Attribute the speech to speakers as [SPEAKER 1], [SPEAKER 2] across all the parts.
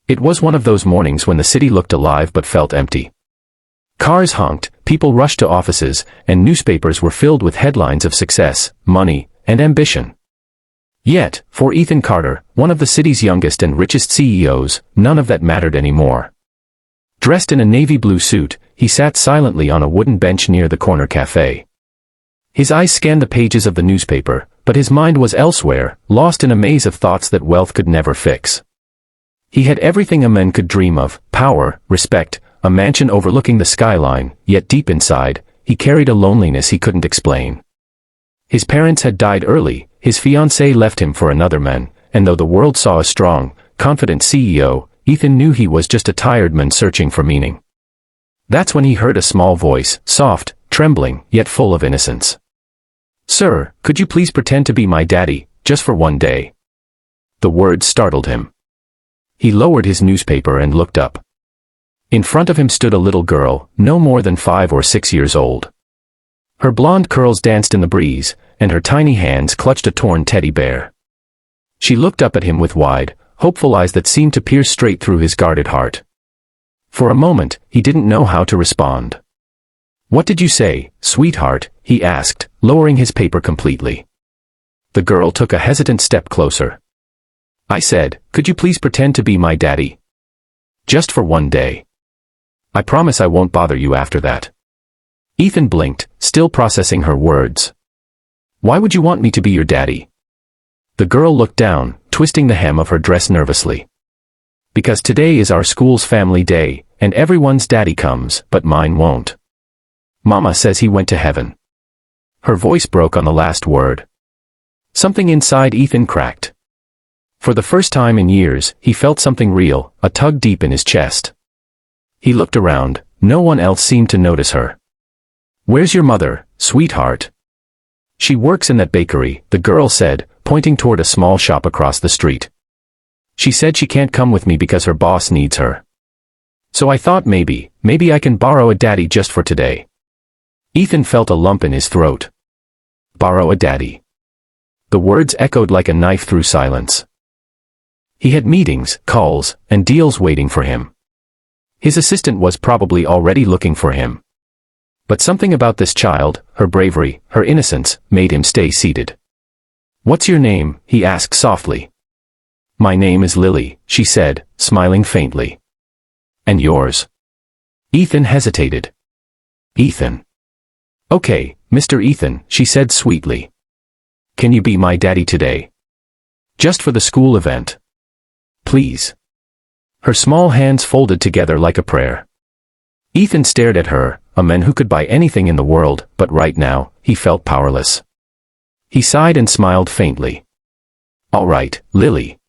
[SPEAKER 1] It was one of those mornings when the city looked alive but felt empty. Cars honked, people rushed to offices, and newspapers were filled with headlines of success, money, and ambition. Yet, for Ethan Carter, one of the city's youngest and richest CEOs, none of that mattered anymore. Dressed in a navy blue suit, he sat silently on a wooden bench near the corner cafe. His eyes scanned the pages of the newspaper, but his mind was elsewhere, lost in a maze of thoughts that wealth could never fix. He had everything a man could dream of: power, respect, a mansion overlooking the skyline, yet deep inside, he carried a loneliness he couldn't explain. His parents had died early, his fiancée left him for another man, and though the world saw a strong, confident CEO, Ethan knew he was just a tired man searching for meaning. That's when he heard a small voice, soft, trembling, yet full of innocence. "Sir, could you please pretend to be my daddy, just for one day?" The words startled him. He lowered his newspaper and looked up. In front of him stood a little girl, no more than 5 or 6 years old. Her blonde curls danced in the breeze, and her tiny hands clutched a torn teddy bear. She looked up at him with wide, hopeful eyes that seemed to pierce straight through his guarded heart. For a moment, he didn't know how to respond. "What did you say, sweetheart?" he asked, lowering his paper completely. The girl took a hesitant step closer. "I said, could you please pretend to be my daddy? Just for one day. I promise I won't bother you after that." Ethan blinked, still processing her words. "Why would you want me to be your daddy?" The girl looked down, twisting the hem of her dress nervously. "Because today is our school's family day, and everyone's daddy comes, but mine won't. Mama says he went to heaven." Her voice broke on the last word. Something inside Ethan cracked. For the first time in years, he felt something real, a tug deep in his chest. He looked around, no one else seemed to notice her. "Where's your mother, sweetheart?" "She works in that bakery," the girl said, pointing toward a small shop across the street. "She said she can't come with me because her boss needs her. So I thought maybe I can borrow a daddy just for today." Ethan felt a lump in his throat. Borrow a daddy. The words echoed like a knife through silence. He had meetings, calls, and deals waiting for him. His assistant was probably already looking for him. But something about this child, her bravery, her innocence, made him stay seated. "What's your name?" he asked softly. "My name is Lily," she said, smiling faintly. "And yours?" Ethan hesitated. "Ethan." "Okay, Mr. Ethan," she said sweetly. "Can you be my daddy today? Just for the school event. Please." Her small hands folded together like a prayer. Ethan stared at her, a man who could buy anything in the world, but right now, he felt powerless. He sighed and smiled faintly. "All right, Lily.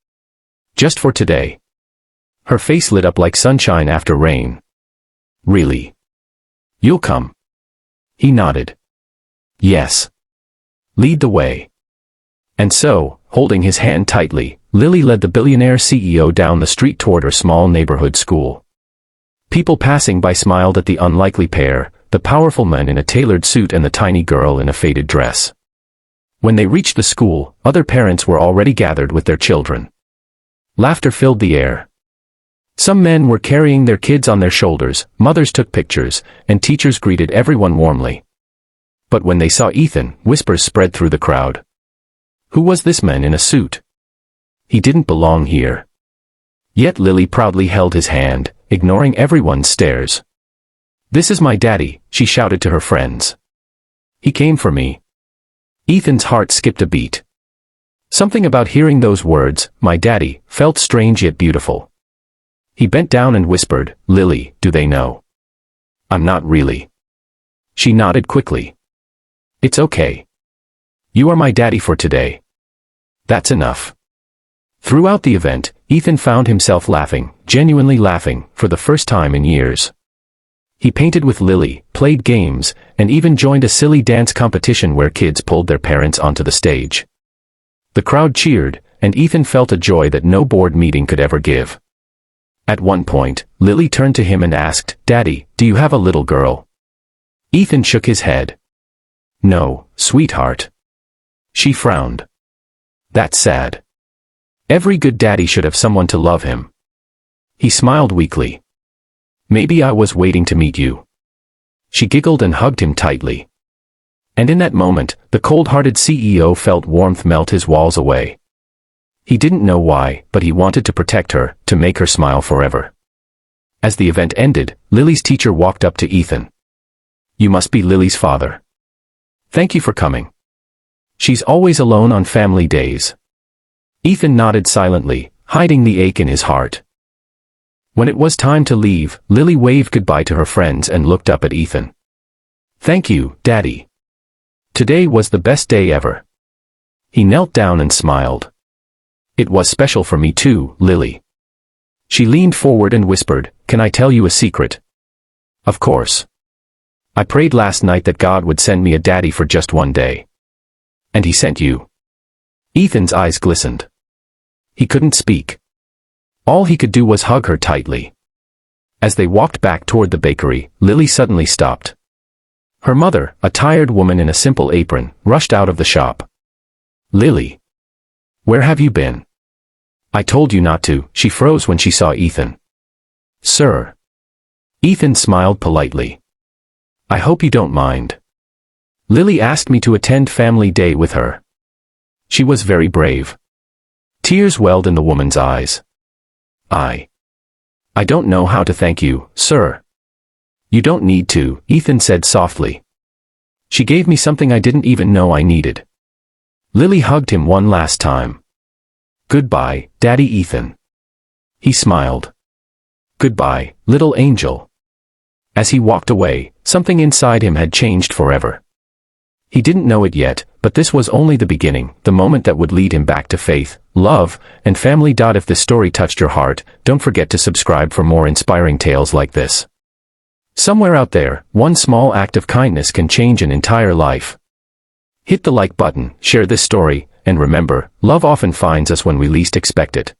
[SPEAKER 1] Just for today." Her face lit up like sunshine after rain. "Really? You'll come?" He nodded. "Yes." "Lead the way." And so, holding his hand tightly, Lily led the billionaire CEO down the street toward her small neighborhood school. People passing by smiled at the unlikely pair, the powerful man in a tailored suit and the tiny girl in a faded dress. When they reached the school, other parents were already gathered with their children. Laughter filled the air. Some men were carrying their kids on their shoulders, mothers took pictures, and teachers greeted everyone warmly. But when they saw Ethan, whispers spread through the crowd. Who was this man in a suit? He didn't belong here. Yet Lily proudly held his hand, ignoring everyone's stares. "This is my daddy," she shouted to her friends. "He came for me." Ethan's heart skipped a beat. Something about hearing those words, "my daddy," felt strange yet beautiful. He bent down and whispered, "Lily, do they know?" "I'm not really." She nodded quickly. "It's okay. You are my daddy for today. That's enough." Throughout the event, Ethan found himself laughing, genuinely laughing, for the first time in years. He painted with Lily, played games, and even joined a silly dance competition where kids pulled their parents onto the stage. The crowd cheered, and Ethan felt a joy that no board meeting could ever give. At one point, Lily turned to him and asked, "Daddy, do you have a little girl?" Ethan shook his head. "No, sweetheart." She frowned. "That's sad. Every good daddy should have someone to love him." He smiled weakly. Maybe I was waiting to meet you. She giggled and hugged him tightly. And in that moment, the cold-hearted CEO felt warmth melt his walls away. He didn't know why, but he wanted to protect her, to make her smile forever. As the event ended, Lily's teacher walked up to Ethan. You must be Lily's father. Thank you for coming. She's always alone on family days. Ethan nodded silently, hiding the ache in his heart. When it was time to leave, Lily waved goodbye to her friends and looked up at Ethan. Thank you, Daddy. Today was the best day ever. He knelt down and smiled. It was special for me too, Lily. She leaned forward and whispered, Can I tell you a secret? Of course. I prayed last night that God would send me a daddy for just one day. And he sent you. Ethan's eyes glistened. He couldn't speak. All he could do was hug her tightly. As they walked back toward the bakery, Lily suddenly stopped. Her mother, a tired woman in a simple apron, rushed out of the shop. Lily. Where have you been? I told you not to. She froze when she saw Ethan. Sir. Ethan smiled politely. I hope you don't mind. Lily asked me to attend family day with her. She was very brave. Tears welled in the woman's eyes. I don't know how to thank you, sir. You don't need to, Ethan said softly. She gave me something I didn't even know I needed. Lily hugged him one last time. Goodbye, Daddy Ethan. He smiled. Goodbye, little angel. As he walked away, something inside him had changed forever. He didn't know it yet, but this was only the beginning, the moment that would lead him back to faith, love, and family. If this story touched your heart, don't forget to subscribe for more inspiring tales like this. Somewhere out there, one small act of kindness can change an entire life. Hit the like button, share this story, and remember, love often finds us when we least expect it.